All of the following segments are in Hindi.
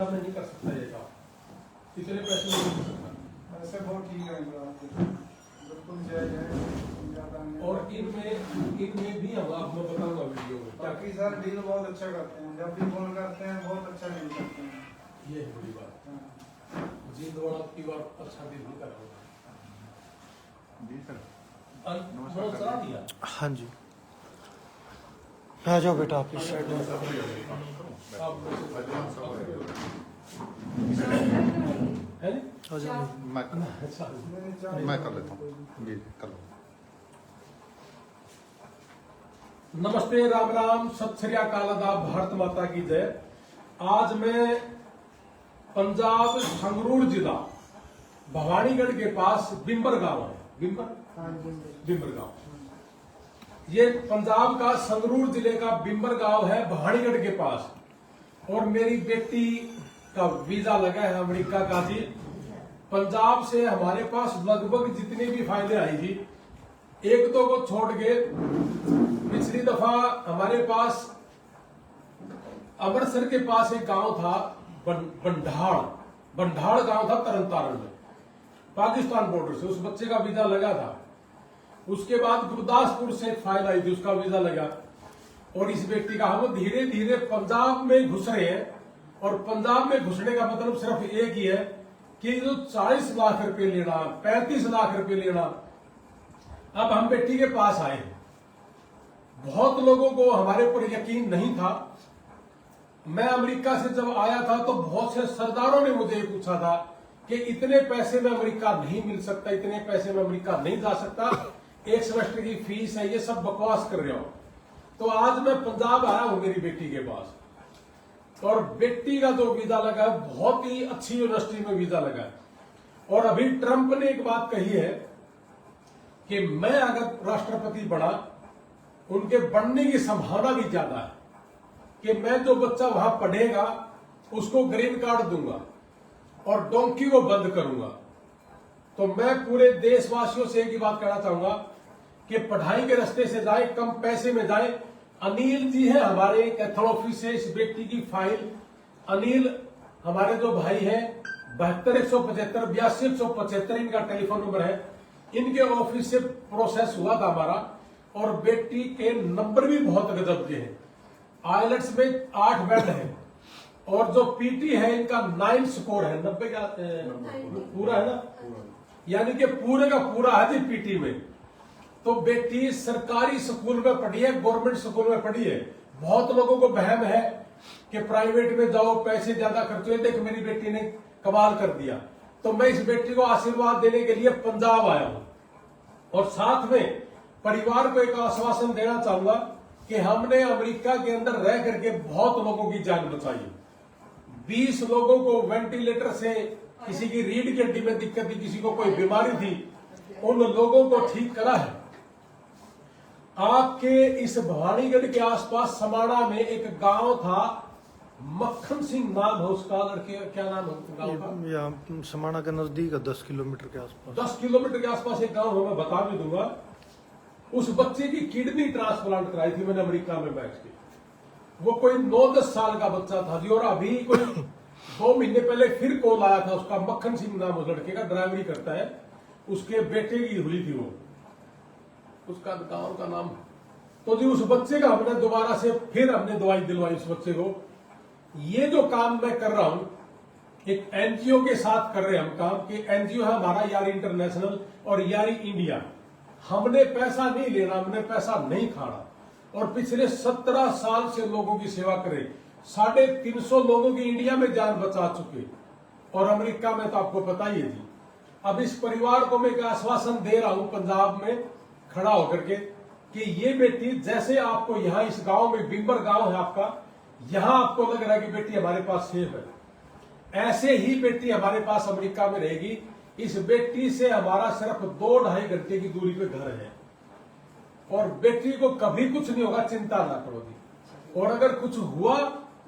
नहीं कर सकता ये काम, इतने पैसे नहीं कर सकता। ऐसे बहुत ठीक है बिल्कुल जायज है, ज्यादा नहीं। और इनमें भी हम आपको बताऊंगा वीडियो में। बाकी सर डील बहुत अच्छा करते हैं, जब भी फोन करते हैं बहुत अच्छा डील करते हैं। ये है बड़ी बात। हाँ। जी दो आपकी बार अच्छा डील नहीं कर रहा जी सर। बहुत चला दिया। हाँ जी, आ जाओ बेटा आप इस साइड में। है नी? आ जाओ। मैं कर लेता हूँ जी, कर लो। नमस्ते, राम राम, सत श्री अकाल, आदाब, भारत माता की जय। आज मैं पंजाब संगरूर जिला भवानीगढ़ के पास बिंबर गांव है, बिंबर गांव, ये पंजाब का संगरूर जिले का बिंबर गांव है, भवानीगढ़ के पास। और मेरी बेटी का वीजा लगा है अमेरिका का जी। पंजाब से हमारे पास लगभग जितने भी फायदे आई थी, एक दो को छोड़ के, पिछली दफा हमारे पास अमृतसर के पास एक गांव था बंढाड़ गांव था, तरनतारण में, पाकिस्तान बॉर्डर से, उस बच्चे का वीजा लगा था। उसके बाद गुरदासपुर से एक फाइल आई थी, उसका वीजा लगा। और इस व्यक्ति का, हम धीरे धीरे पंजाब में घुस रहे हैं। और पंजाब में घुसने का मतलब सिर्फ एक ही है कि जो 40 लाख रुपए लेना, 35 लाख रुपए लेना। अब हम बेटी के पास आए, बहुत लोगों को हमारे ऊपर यकीन नहीं था। मैं अमेरिका से जब आया था तो बहुत से सरदारों ने मुझे पूछा था कि इतने पैसे में अमेरिका नहीं मिल सकता, इतने पैसे में अमेरिका नहीं जा सकता, एक सेमेस्टर की फीस है, ये सब बकवास कर रहे हो। तो आज मैं पंजाब आया हूं मेरी बेटी के पास, और बेटी का जो वीजा लगा है, बहुत ही अच्छी यूनिवर्सिटी में वीजा लगा है। और अभी ट्रंप ने एक बात कही है कि मैं अगर राष्ट्रपति बना, उनके बनने की संभावना भी ज्यादा है कि मैं जो बच्चा वहां पढ़ेगा उसको ग्रीन कार्ड दूंगा और डोंकी को बंद करूंगा। तो मैं पूरे देशवासियों से एक ही बात कहना चाहूंगा कि पढ़ाई के रास्ते से जाए, कम पैसे में जाए। अनिल जी है हमारे कैथल ऑफिस से, इस व्यक्ति की फाइल, अनिल हमारे जो भाई हैं, 72 175 82 175 इनका टेलीफोन नंबर है। इनके ऑफिस से प्रोसेस हुआ था हमारा, और बेटी के नंबर भी बहुत गजब के हैं। आइलेट्स में 8 बैंड है, और जो पीटी है इनका 9 स्कोर है, 90 का पूरा है ना, यानी कि पूरे का पूरा है जी पीटी में। तो बेटी सरकारी स्कूल में पढ़ी है, गवर्नमेंट स्कूल में पढ़ी है। बहुत लोगों को वहम है कि प्राइवेट में जाओ पैसे ज्यादा खर्च हुए, देख मेरी बेटी ने कमाल कर दिया। तो मैं इस बेटी को आशीर्वाद देने के लिए पंजाब आया हूं, और साथ में परिवार को एक आश्वासन देना चाहूंगा कि हमने अमेरिका के अंदर रह करके बहुत लोगों की जान बचाई। 20 लोगों को वेंटिलेटर से, किसी की रीढ़ की हड्डी में दिक्कत थी, किसी को कोई बीमारी थी, उन लोगों को ठीक करा है। आपके इस भवानीगढ़ के आसपास समाणा में एक गांव था, मक्खन सिंह नाम है उसका, लड़के क्या नाम है गांव का? यहाँ समाणा के नजदीक है, 10 किलोमीटर के आसपास। 10 किलोमीटर के आसपास एक गांव है, मैं बता भी दूंगा। उस बच्चे की किडनी ट्रांसप्लांट कराई थी मैंने अमेरिका में बैठ के। वो कोई 9-10 साल का बच्चा था जी, और अभी कोई 2 महीने पहले फिर कॉल आया था उसका। मक्खन सिंह नाम उस लड़के का, ड्राइवरी करता है, उसके बेटे की हुई थी वो, उसका गांव का नाम। तो जी उस बच्चे का हमने दोबारा से फिर हमने दवाई दिलवाई उस बच्चे को। ये जो काम मैं कर रहा हूं, एक एनजीओ के साथ कर रहे हैं हम काम, कि एनजीओ है हमारा यारी इंटरनेशनल और यारी इंडिया। हमने पैसा नहीं लेना, हमने पैसा नहीं खाना, और पिछले 17 साल से लोगों की सेवा करे। 350 लोगों की इंडिया में जान बचा चुके, और अमेरिका में तो आपको पता ही है जी। अब इस परिवार को मैं एक आश्वासन दे रहा हूं पंजाब में खड़ा होकर के, कि ये बेटी, जैसे आपको यहाँ इस गांव में, बिंबर गांव है आपका, यहां आपको लग रहा है कि बेटी हमारे पास सेफ है, ऐसे ही बेटी हमारे पास अमेरिका में रहेगी। इस बेटी से हमारा सिर्फ 2-2.5 घंटे की दूरी पे घर है, और बेटी को कभी कुछ नहीं होगा, चिंता ना करो जी। और अगर कुछ हुआ,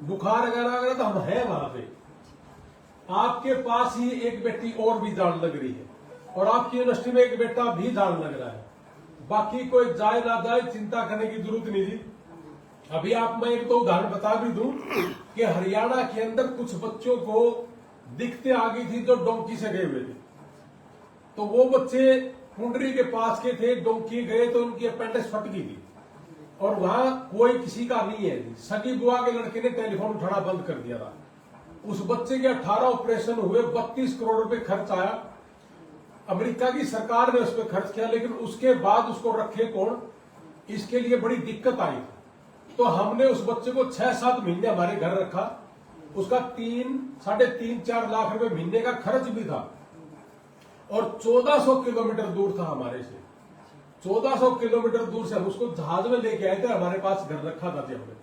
बुखार वगैरह, तो हम हैं वहां पे। आपके पास ही एक बेटी और भी जान लग रही है, और आपकी यूनिवर्सिटी में एक बेटा भी जान लग रहा है। बाकी कोई जाए ना जाए, चिंता करने की जरूरत नहीं जी। अभी आप मैं एक दो उदाहरण बता भी दूं कि हरियाणा के अंदर कुछ बच्चों को दिखते आ गई थी जो डोंकी से गए हुए थे। तो वो बच्चे कुंडरी के पास के थे, डोंकी गए तो उनकी अपेंडिक्स फट गई थी और वहां कोई किसी का नहीं है। सगी बुआ के लड़के ने टेलीफोन उठाना बंद कर दिया था। उस बच्चे के 18 ऑपरेशन हुए, 32 करोड़ रुपए खर्च आया। अमेरिका की सरकार ने उस पर खर्च किया, लेकिन उसके बाद उसको रखे कौन, इसके लिए बड़ी दिक्कत आई। तो हमने उस बच्चे को 6-7 महीने हमारे घर रखा। उसका 3-4 लाख रुपए महीने का खर्च भी था और 1400 किलोमीटर दूर था हमारे से। 1400 किलोमीटर दूर से हम उसको जहाज में लेके आए थे, हमारे पास घर रखा था जी हमने।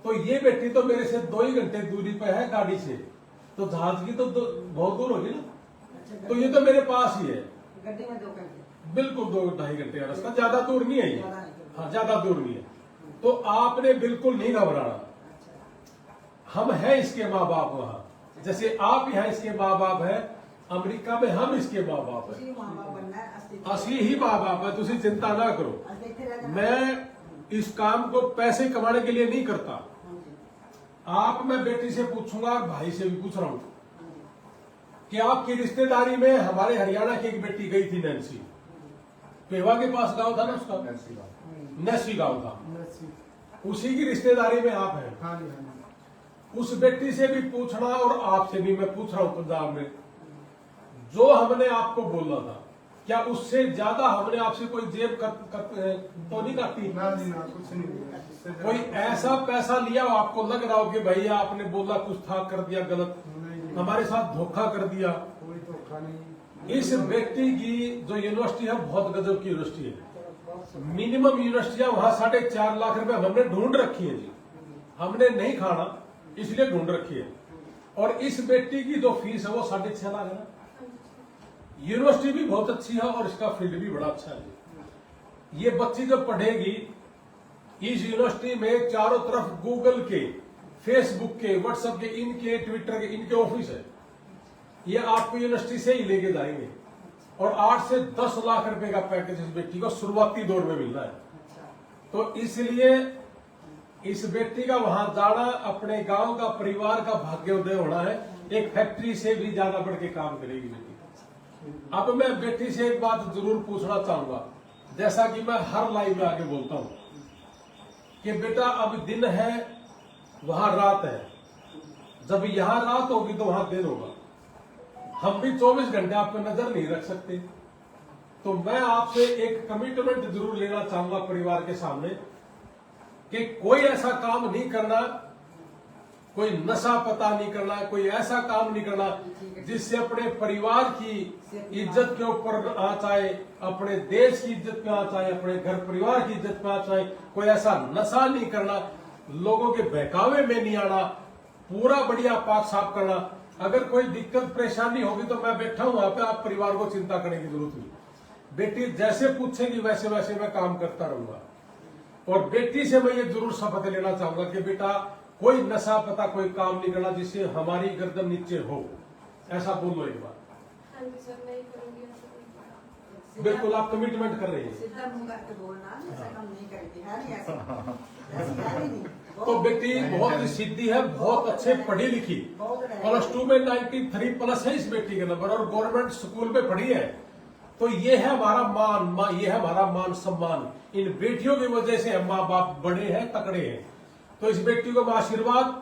तो ये बेटी तो मेरे से 2 ही घंटे दूरी पे है गाड़ी से, तो जहाज की तो बहुत दूर होगी ना। तो ये तो मेरे पास ही है, गड्ढे में 2 घंटे, बिल्कुल 2-2.5 घंटे का रास्ता, ज्यादा दूर नहीं है ये। हाँ, ज्यादा दूर नहीं है। तो आपने बिल्कुल नहीं घबराना। हम हैं इसके माँ बाप वहां, जैसे आप यहाँ इसके माँ बाप है, अमेरिका में हम इसके माँ बाप है, असली ही माँ बाप है। तुसी चिंता ना करो। मैं इस काम को पैसे कमाने के लिए नहीं करता। आप, मैं बेटी से पूछूंगा और भाई से भी पूछ रहा हूं कि आपकी रिश्तेदारी में हमारे हरियाणा की एक बेटी गई थी, नैन्सी, पेवा के पास गांव था ना उसका, नैसी गांव था, उसी की रिश्तेदारी में आप हैं। हाँ जी, हाँ जी। उस बेटी से भी पूछना और आपसे भी मैं पूछ रहा हूं, पंजाब में जो हमने आपको बोला था, क्या उससे ज्यादा हमने आपसे कोई जेब तो नहीं काटी? ना जी, ना, कुछ नहीं। कोई ऐसा पैसा लिया हो आपको लग रहा हो कि भैया आपने बोला कुछ था, कर दिया गलत, हमारे साथ धोखा कर दिया? कोई धोखा नहीं। इस व्यक्ति की जो यूनिवर्सिटी है बहुत गजब की यूनिवर्सिटी है। मिनिमम यूनिवर्सिटियां वहां 4.5 लाख रुपए हमने ढूंढ रखी है जी। हमने नहीं खाना इसलिए ढूंढ रखी है। और इस बेटी की जो फीस है वो 6.5 लाख है ना। यूनिवर्सिटी भी बहुत अच्छी है और इसका फील्ड भी बड़ा अच्छा है। ये बच्ची जब पढ़ेगी इस यूनिवर्सिटी में, चारों तरफ गूगल के, फेसबुक के, व्हाट्सएप के, इनके ट्विटर के, इनके ऑफिस है। ये आपको यूनिवर्सिटी से ही लेके जाएंगे और 8 से 10 लाख रुपए का पैकेज इस बेटी को शुरुआती दौर में मिल रहा है। तो इसलिए इस बेटी का वहां जाना अपने गांव का, परिवार का भाग्योदय होना है। एक फैक्ट्री से भी ज्यादा बढ़ के काम करेगी बेटी। अब मैं बेटी से एक बात जरूर पूछना चाहूंगा, जैसा कि मैं हर लाइव में आगे बोलता हूं कि बेटा अब दिन है, वहां रात है। जब यहां रात होगी तो वहां दिन होगा। हम भी 24 घंटे आप पे नजर नहीं रख सकते। तो मैं आपसे एक कमिटमेंट जरूर लेना चाहूंगा परिवार के सामने कि कोई ऐसा काम नहीं करना, कोई नशा पता नहीं करना, कोई ऐसा काम नहीं करना जिससे अपने परिवार की इज्जत के ऊपर आंच आए, अपने देश की इज्जत पे आंच आए, अपने घर परिवार की इज्जत पे आंच आए। कोई ऐसा नशा नहीं करना, लोगों के बहकावे में नहीं आना, पूरा बढ़िया पाक साफ करना। अगर कोई दिक्कत परेशानी होगी तो मैं बैठा हूं वहां पे, आप परिवार को चिंता करने की जरूरत नहीं। बेटी जैसे पूछेगी वैसे वैसे मैं काम करता रहूंगा। और बेटी से मैं ये जरूर शपथ लेना चाहूंगा कि बेटा कोई नशा पता कोई काम नहीं करना जिससे हमारी गर्दन नीचे हो। ऐसा बोलो एक बार। हाँ जी सर, नहीं करूंगी ऐसा। बिल्कुल आप कमिटमेंट कर रहे हैं। सीधा मुंह करके बोलना, ऐसा काम नहीं करेगी, है नहीं ऐसा है नहीं। तो बेटी बहुत सीधी है, बहुत अच्छे पढ़ी लिखी, +2 में 93+ है इस बेटी के नंबर और गवर्नमेंट स्कूल में पढ़ी है। तो ये है हमारा मान, ये है हमारा मान सम्मान। इन बेटियों की वजह से हम माँ बाप बड़े हैं, तकड़े हैं। तो इस बेटी को आशीर्वाद,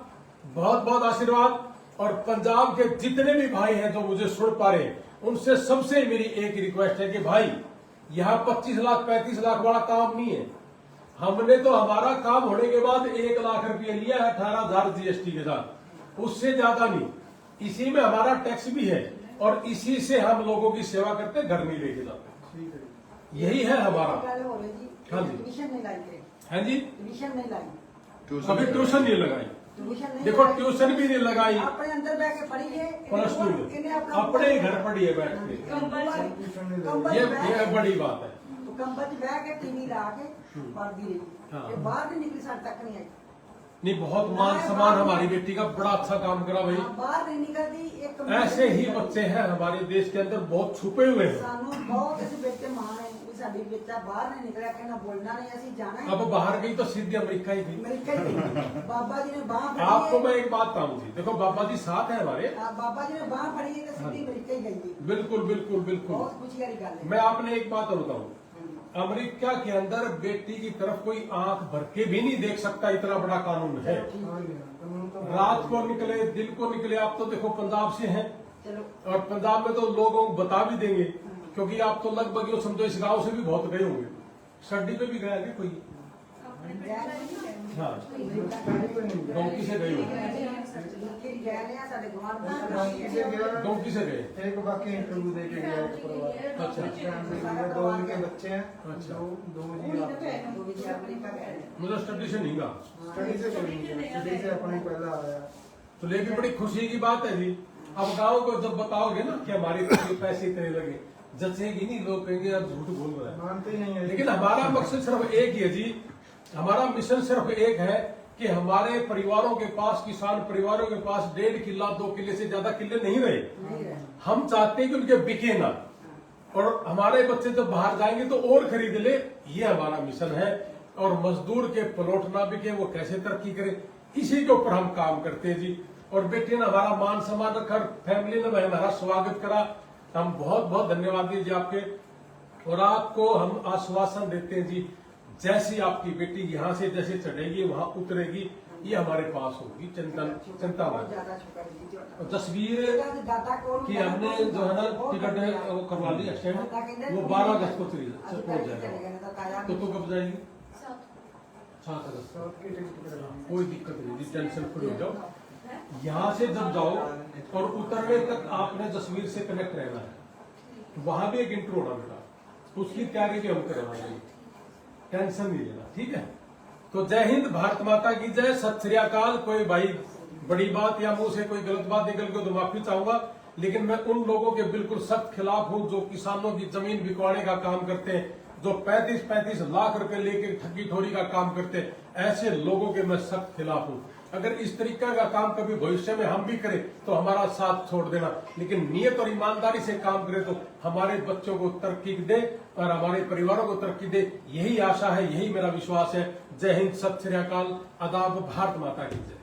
बहुत बहुत आशीर्वाद। और पंजाब के जितने भी भाई हैं जो मुझे सुन पा रहे हैं, उनसे सबसे मेरी एक रिक्वेस्ट है कि भाई यहाँ 25 लाख 35 लाख वाला काम नहीं है। हमने तो हमारा काम होने के बाद 1 लाख रुपये लिया है 18,000 GST के साथ, उससे ज्यादा नहीं। इसी में हमारा टैक्स भी है और इसी से हम लोगों की सेवा करते, घर नहीं लेके जाते। यही है हमारा। हाँ जी, ट्यूशन नहीं लाई, है जी, ट्यूशन नहीं लाई, कभी ट्यूशन नहीं लगाई। देखो ट्यूशन भी नहीं लगाई, अपने अंदर बैठ के पढ़ी है, +2 में अपने ही घर पढ़ी है बैठ के। ये बड़ी बात है। तो कंबल बैठ के टीवी ला के पढ़ दी रही, बाहर नहीं निकली, साल तक नहीं आई। नहीं, बहुत मान सम्मान हमारी बेटी का, बड़ा अच्छा काम करा भाई। बाहर नहीं निकलती। एक ऐसे ही बच्चे हैं हमारे देश के अंदर, बहुत छुपे हुए हैं। सानू बहुत ऐसे बेटे महान है, ਸਾਡੀ ਬੱਚਾ ਬਾਹਰ ਨਹੀਂ ਨਿਕਲਿਆ, ਕਹਿੰਦਾ ਬੋਲਣਾ नहीं ਅਸੀਂ जाना है। अब बाहर गई तो सीधी अमेरिका ही गई। अमेरिका ही गई। बाबा जी ने बाह फड़ी आपको है। मैं एक बात बताऊं जी, देखो बाबा जी साथ है हमारे। बाबा जी ने बाह फड़ी है तो सीधी अमेरिका ही गई थी। बिल्कुल बिल्कुल बिल्कुल। बहुत खुशी वाली गल है। मैं आपने एक बात और बताऊं, अमेरिका के अंदर बेटी की तरफ कोई आंख भर के भी नहीं देख सकता, इतना बड़ा कानून है। हाँ जी, हाँ, कानून तो रात को निकले दिन को निकले, आप तो देखो पंजाब से हैं चलो और पंजाब में तो लोगों को बता भी देंगे, क्योंकि आप तो लगभग यो समझो इस गांव से भी बहुत गए होंगे। सर्दी पे भी गया क्या कोई? हाँ डोंकी से गए होंगे। डोंकी से गए। एक बाकी इंटरव्यू दे के गया एक परिवार। अच्छा। दो उनके बच्चे हैं। अच्छा। दो जी आप मतलब स्टडी से नहीं गा। स्टडी से कोई नहीं है, स्टडी से अपने पहला आया। तो लेकिन बड़ी खुशी की बात है जी। अब गाँव को जब बताओगे ना कि हमारे पैसे इतने लगे, जचेगी नहीं, लोग कहेंगे यार झूठ बोल रहा है। मानते ही नहीं है। लेकिन हमारा मकसद सिर्फ एक ही है जी, हमारा मिशन सिर्फ एक है कि हमारे परिवारों के पास, किसान परिवारों के पास 1.5 किला 2 किले से ज्यादा किले नहीं रहे। हम चाहते हैं कि उनके बिके ना, और हमारे बच्चे जब बाहर जाएंगे तो और खरीद ले, ये हमारा मिशन है। और मजदूर के प्लॉट ना बिके, वो कैसे तरक्की करे, इसी के ऊपर हम काम करते हैं जी। और बेटे ने हमारा मान सम्मान रखा, फैमिली ने हमारा स्वागत करा, हम बहुत बहुत धन्यवाद दीजिए आपके। और आपको हम आश्वासन देते हैं जी, जैसी आपकी बेटी यहाँ से जैसे चढ़ेगी वहां उतरेगी, ये हमारे पास होगी, चिंता मत। और तस्वीर कि हमने जो है ना टिकट वो करवा ली एक्सटेंड, वो 12 अगस्त को पहुंच जाएगा। तो कब जाएगी? 7 अगस्त। सबकी टिकट करा। कोई दिक्कत नहीं जी, टेंशन फ्री हो जाओ। यहाँ से जब जाओ और उतरने तक आपने तस्वीर से कनेक्ट रहना है। वहां भी एक इंट्रो होना बेटा, उसकी तैयारी भी हम करवाएंगे, टेंशन नहीं लेना, ठीक है। तो जय हिंद, भारत माता की जय, सत श्री अकाल। कोई भाई बड़ी बात या मुंह से कोई गलत बात निकल गई तो माफी चाहूंगा, लेकिन मैं उन लोगों के बिल्कुल सख्त खिलाफ हूं जो किसानों की जमीन बिकवाने का काम करते हैं, जो 35-35 लाख रुपए लेके ठगी ठोरी का काम करते हैं। ऐसे लोगों के मैं सख्त खिलाफ हूं। अगर इस तरीका का काम कभी भविष्य में हम भी करें तो हमारा साथ छोड़ देना, लेकिन नियत और ईमानदारी से काम करें तो हमारे बच्चों को तरक्की दे और हमारे परिवारों को तरक्की दे, यही आशा है, यही मेरा विश्वास है। जय हिंद, सत श्री अकाल, आदाब, भारत माता की जय।